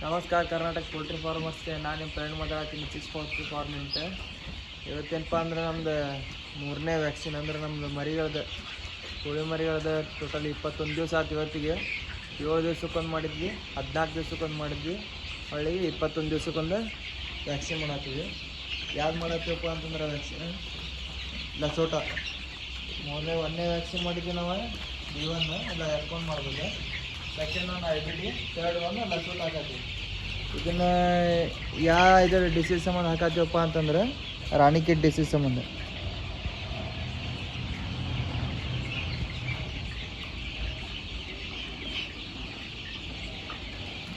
ನಮಸ್ಕಾರ ಕರ್ನಾಟಕ ಪೋಲ್ಟ್ರಿ ಫಾರ್ಮರ್ಸ್ಗೆ ನಾನು ನಿಮ್ಮ ಫ್ರೆಂಡ್ ಮಾತಾಡ್ತೀನಿ ಚಿಸ್ ಪೋಲ್ಟ್ರಿ ಫಾರ್ಮ್ ಅಂತ. ಇವತ್ತೇನಪ್ಪ ಅಂದ್ರೆ ನಮ್ದು 3ನೇ ವ್ಯಾಕ್ಸಿನ್ ಅಂದ್ರೆ ನಮ್ಮದು ಮರಿಗಳದ್ದು ಕೋಳಿ ಮರಿಗಳದ್ದು ಟೋಟಲ್ 21 ದಿವಸ ಆಯ್ತು. ಇವತ್ತಿಗೆ 7 ದಿವ್ಸಕ್ಕೊಂದು ಮಾಡಿದ್ವಿ, 14 ದಿವ್ಸಕ್ಕೊಂದು ಮಾಡಿದ್ವಿ, ಹೊಳ್ಳಿಗೆ 21 ದಿವ್ಸಕ್ಕೊಂದು ವ್ಯಾಕ್ಸಿನ್ ಮಾಡತ್ತೀವಿ. ಯಾವ್ದು ಮಾಡತ್ತೀವಪ್ಪ ಅಂತಂದ್ರೆ ವ್ಯಾಕ್ಸಿನ್ ಲಸೋಟ 1ನೇ ವ್ಯಾಕ್ಸಿನ್ ಮಾಡಿದ್ವಿ ನಾವು D1 ಎಲ್ಲ F1 ಮಾಡ್ಬೋದು. ಸೆಕೆಂಡ್ ಒಂದು IBD, ಥರ್ಡ್ ಒಂದು ಲಸೋಟ ಹಾಕತ್ತೀವಿ. ಇದನ್ನು ಇದರ ಡಿಸೀಸ್ ಸಂಬಂಧ ಹಾಕತ್ತೀವಪ್ಪ ಅಂತಂದ್ರೆ ರಾಣಿಕೆಟ್ ಡಿಸೀಸ್ ಸಂಬಂಧ.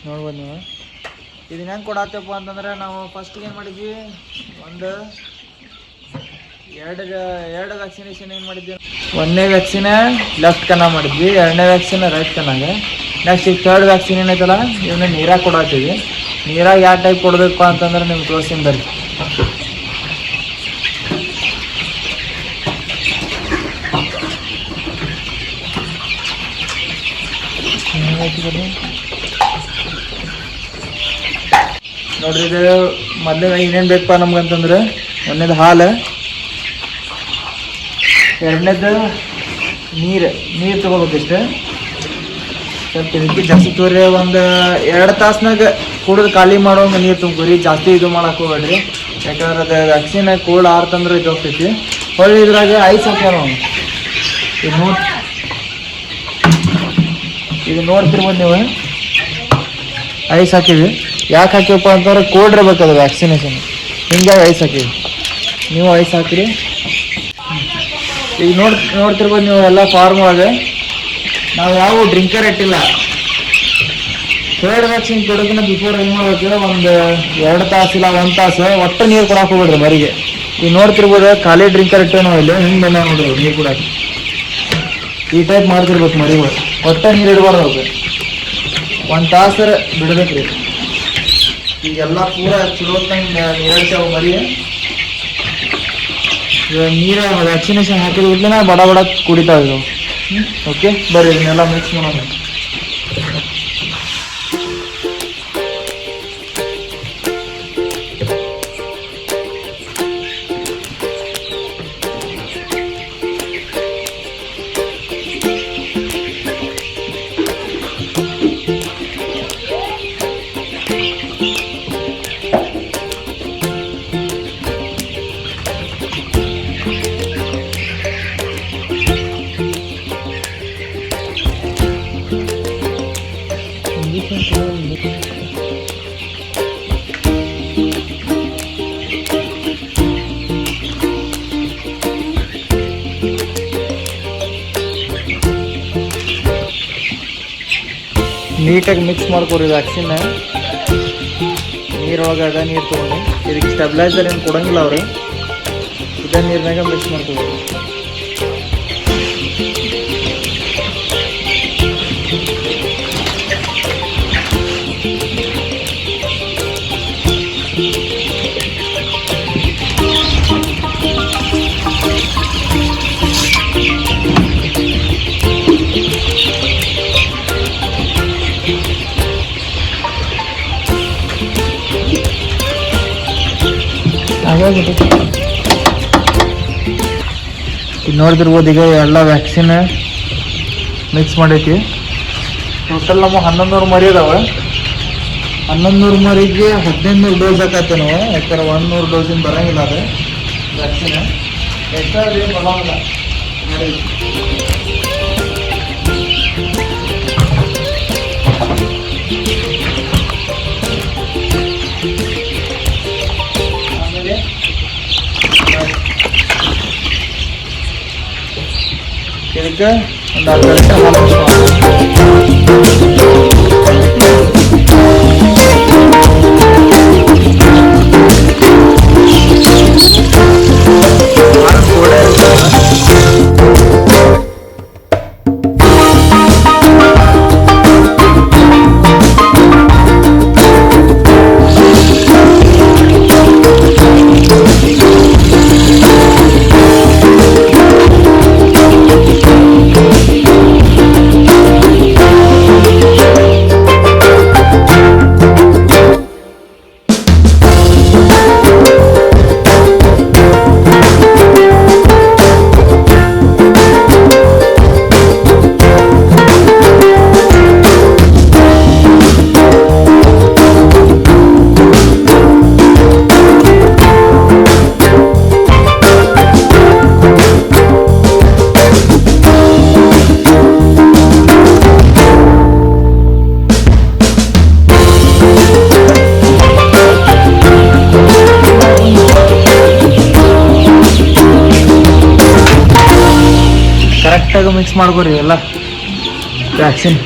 ನೋಡ್ಬೋದು ನೀವು. ಇದನ್ನ ಹೆಂಗೆ ಕೊಡತ್ತಪ್ಪ ಅಂತಂದ್ರೆ ನಾವು ಫಸ್ಟಿಗೆ ಏನು ಮಾಡಿದ್ವಿ, ಎರಡು ವ್ಯಾಕ್ಸಿನೇಷನ್ ಏನು ಮಾಡಿದ್ವಿ. 1ನೇ ವ್ಯಾಕ್ಸಿನ ಲೆಫ್ಟ್ ಕನ್ನ ಮಾಡಿದ್ವಿ, 2ನೇ ವ್ಯಾಕ್ಸಿನ್ ರೈಟ್ ಕನ್ನಾಗ. ನೆಕ್ಸ್ಟ್ ಈಗ 3rd ವ್ಯಾಕ್ಸಿನ್ ಏನೈತಲ್ಲ ಇವನ್ನ ನೀರಾಗ ಕೊಡತ್ತೀವಿ. ನೀರಾಗ ಯಾವ ಟೈಪ್ ಕೊಡಬೇಕಪ್ಪ ಅಂತಂದ್ರೆ ನಿಮ್ಗೆ ತೋರಿಸ್ತೀನಿ ಬರ್ರಿ. ನೋಡ್ರಿ, ಇದು ಮೊದಲೇ ಏನೇನು ಬೇಕಪ್ಪ ನಮ್ಗಂತಂದ್ರೆ 1ನೇದು ಹಾಲು, 2ನೇದು ನೀರು ತೊಗೋಬೇಕಿಷ್ಟು. ಸ್ವಲ್ಪ ಇದಕ್ಕೆ ಜಾಸ್ತಿ ತೋರಿ ಒಂದು 2 ತಾಸ್ನಾಗ ಕುಡಿದು ಖಾಲಿ ಮಾಡೋಂಗೆ ನೀರು ತುಂಬ್ಕೊರಿ. ಜಾಸ್ತಿ ಇದು ಮಾಡಕ್ಕೆ ಹೋಗ್ಬೇಡ್ರಿ, ಯಾಕಂದ್ರೆ ಅದು ವ್ಯಾಕ್ಸಿನ್ ಕೋಲ್ಡ್ ಆರ್ತಂದ್ರೆ ಇದು ಹೋಗ್ತೈತಿ. ಹೊಳ್ಳಿ ಇದ್ರಾಗ ಐಸ್ ಹಾಕ್ಯಾರ ನಾವು. ಇದು ನೋಡ್ತಿರ್ಬೋದು ನೀವು, ಐಸ್ ಹಾಕಿವಿ. ಯಾಕೆ ಹಾಕಿವಪ್ಪ ಅಂತಂದ್ರೆ ಕೋಲ್ಡ್ ಇರ್ಬೇಕದು ವ್ಯಾಕ್ಸಿನೇಷನ್, ಹಿಂಗಾಗಿ ಐಸ್ ಹಾಕಿವಿ. ನೀವು ಐಸ್ ಹಾಕಿರಿ. ಈಗ ನೋಡ್ತಿರ್ಬೋದು ನೀವು ಎಲ್ಲ ಫಾರ್ಮ್ ಒಳಗೆ ನಾವು ಯಾವ ಡ್ರಿಂಕರ್ ಇಟ್ಟಿಲ್ಲ. 3rd ವ್ಯಾಕ್ಸಿನ್ ಕೊಡೋದನ್ನ ಬಿಫೋರ್ ಏನು ಮಾಡ್ಬೇಕು, ಒಂದು 2 ತಾಸು ಇಲ್ಲ 1 ತಾಸು ಒಟ್ಟು ನೀರು ಕೊಡಕ್ಕೆ ಹೋಗ್ಬಿಡ್ರಿ ಮರಿಗೆ. ಈಗ ನೋಡ್ತಿರ್ಬೋದು ಖಾಲಿ ಡ್ರಿಂಕರ್ ಇಟ್ಟೇವೆ ನಾವು ಇಲ್ಲಿ, ಹಿಂಗೆ ಬಂದ ನೋಡ್ರಿ ನೀರು ಕೊಡಕ್ಕೆ. ಈ ಟೈಪ್ ಮಾಡ್ತಿರ್ಬೇಕು ಮರಿಗಳು, ಒಟ್ಟು ನೀರು ಇಡಬಾರ್ದು ಅವ್ರಿಗೆ. 1 ತಾಸು ಬಿಡ್ಬೇಕು ರೀ. ಈಗೆಲ್ಲ ಪೂರ ಚಲೋ ನೀರಾಡ್ತಾವೆ ಮರಿ. ನೀರು ವ್ಯಾಕ್ಸಿನೇಷನ್ ಹಾಕಿದ ಕೂಡಲೇ ಬಡ ಕುಡಿತಾವೆ ಇವು. ಓಕೆ, ಬರ್ರಿ ಇದನ್ನೆಲ್ಲ ಮಿಕ್ಸ್ ಮಾಡೋಣ. ನೀಟಾಗಿ ಮಿಕ್ಸ್ ಮಾಡ್ಕೊರಿ ವ್ಯಾಕ್ಸಿನ್. ನೀರೊಳಗೆ ಅದ ನೀರು ತೊಗೊಂಡು ಇದಕ್ಕೆ ಸ್ಟೆಬಿಲೈಸರ್ ಏನು ಕೊಡೋಂಗಿಲ್ಲ ಅವರು, ಇದೇ ನೀರಿನಾಗ ಮಿಕ್ಸ್ ಮಾಡ್ಕೊಬೋದು. ಇದು ನೋಡ್ತಿರ್ಬೋದು, ಈಗ ಎಲ್ಲ ವ್ಯಾಕ್ಸಿನ್ ಮಿಕ್ಸ್ ಮಾಡೈತಿ. ಟೋಟಲ್ ನಮ್ಮ 1100 ಮರಿ ಅದಾವ. 1100 ಮರಿಗೆ 1500 ಡೋಸ್ ಹಾಕತ್ತೆ ನಾವು, ಯಾಕಂದ್ರೆ 100 ಡೋಸಿನ ಬರೋಂಗಿಲ್ಲ ಅದು ವ್ಯಾಕ್ಸಿನ್. ಎಕ್ಸ್ಟ್ರಾ ಏನು ಬರೋಂಗಿಲ್ಲ ನೋಡಿ. ಇದಕ್ಕೆ ಒಂದು ಅರ್ಧ ಲೀಟರ್ ಕರೆಕ್ಟಾಗಿ ಮಿಕ್ಸ್ ಮಾಡ್ಕೊರಿ ಎಲ್ಲ ವ್ಯಾಕ್ಸಿನ್.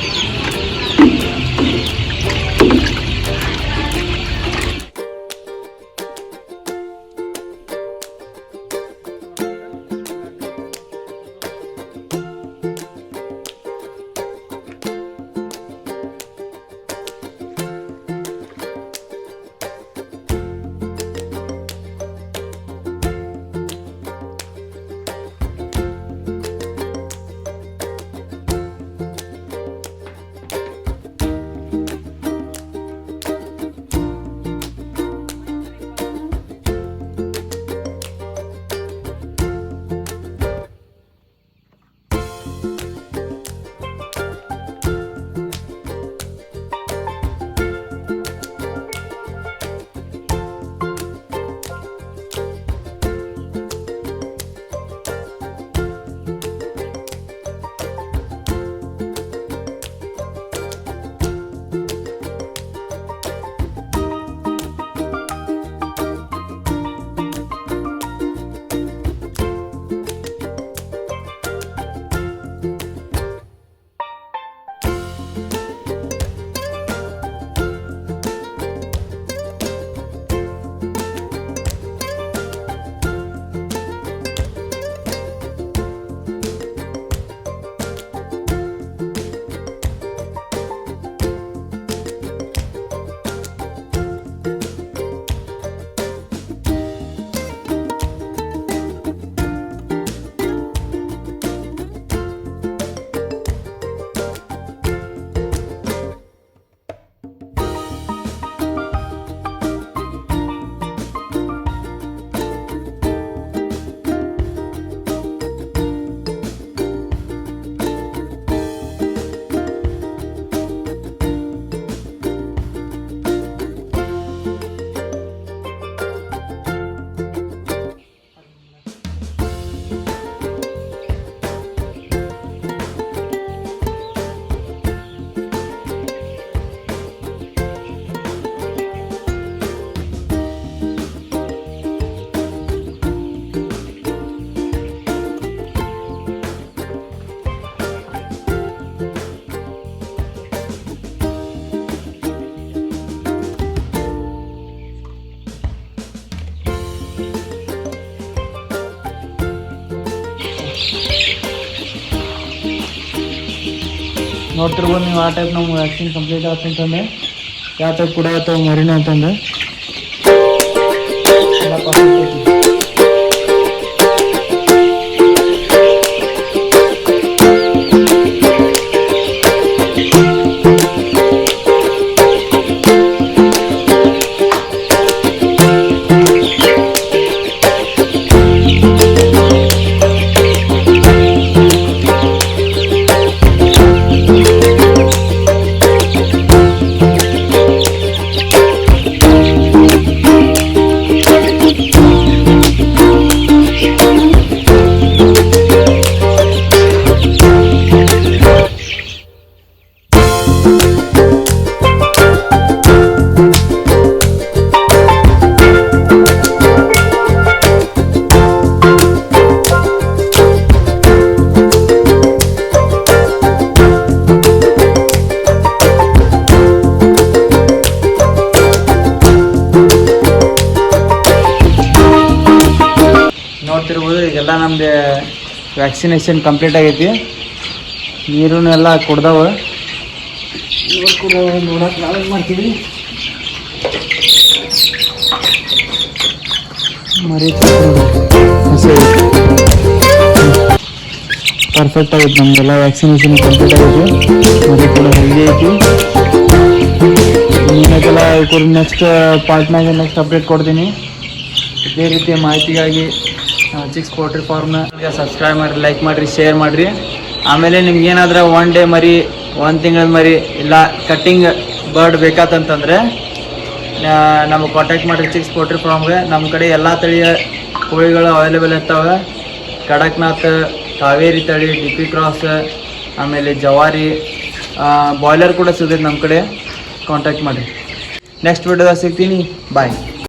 ನೋಡ್ತಿರ್ಬೋದು ನೀವು ಆ ಟೈಪ್ ನಮ್ಮ ವ್ಯಾಕ್ಸಿನ್ ಕಂಪ್ಲೀಟ್ ಆತಂತಂದ್ರೆ ಯಾವ ಟೈಪ್ ಕೂಡ ಅಥವಾ ಮರಿನ ಅಂತಂದ್ರೆ ಎಲ್ಲ ಪರ್ಫೆಕ್ಟ್ ಐತಿ. ನೋಡ್ತಿರ್ಬೋದು ಈಗೆಲ್ಲ ನಮ್ದು ವ್ಯಾಕ್ಸಿನೇಷನ್ ಕಂಪ್ಲೀಟ್ ಆಗೈತಿ. ನೀರು ಎಲ್ಲ ಕುಡ್ದಾವ. ನೋಡಕ್ಕೆ ನಾವೇನು ಮಾಡ್ತೀವಿ ಮರಿ ಪರ್ಫೆಕ್ಟ್ ಆಗೈತಿ. ನಮಗೆಲ್ಲ ವ್ಯಾಕ್ಸಿನೇಷನ್ ಕಂಪ್ಲೀಟ್ ಆಗೈತಿ. ಮರಿ ಕೂಡ ಹೆಲ್ದಿ ಐತಿ. ನೀನಕ್ಕೆಲ್ಲ ನೆಕ್ಸ್ಟ್ ಪಾರ್ಟ್ನಾಗ ನೆಕ್ಸ್ಟ್ ಅಪ್ಡೇಟ್ ಕೊಡ್ತೀನಿ. ಇದೇ ರೀತಿಯ ಮಾಹಿತಿಗಾಗಿ ಚಿಕ್ಸ್ ಪೋಲ್ಟ್ರಿ ಫಾರ್ಮ್ನ ಸಬ್ಸ್ಕ್ರೈಬ್ ಮಾಡಿರಿ, ಲೈಕ್ ಮಾಡಿರಿ, ಶೇರ್ ಮಾಡಿರಿ. ಆಮೇಲೆ ನಿಮ್ಗೆ ಏನಾದರೂ 1 ಡೇ ಮರಿ, 1 ತಿಂಗಳ ಮರಿ ಇಲ್ಲ ಕಟ್ಟಿಂಗ್ ಬರ್ಡ್ ಬೇಕಾತಂತಂದರೆ ನಮಗೆ ಕಾಂಟ್ಯಾಕ್ಟ್ ಮಾಡಿರಿ ಚಿಕ್ಸ್ ಪೋಲ್ಟ್ರಿ ಫಾರ್ಮ್ಗೆ. ನಮ್ಮ ಕಡೆ ಎಲ್ಲ ತಳಿಯ ಕೋಳಿಗಳು ಅವೈಲೇಬಲ್ ಇರ್ತಾವೆ. ಕಡಕ್ನಾಥ್, ಕಾವೇರಿ ತಳಿ, DP ಕ್ರಾಸ್, ಆಮೇಲೆ ಜವಾರಿ, ಬಾಯ್ಲರ್ ಕೂಡ ಸಿಗುತ್ತೆ ನಮ್ಮ ಕಡೆ. ಕಾಂಟ್ಯಾಕ್ಟ್ ಮಾಡಿರಿ. ನೆಕ್ಸ್ಟ್ ವಿಡಿಯೋದಾಗ ಸಿಗ್ತೀನಿ. ಬಾಯ್.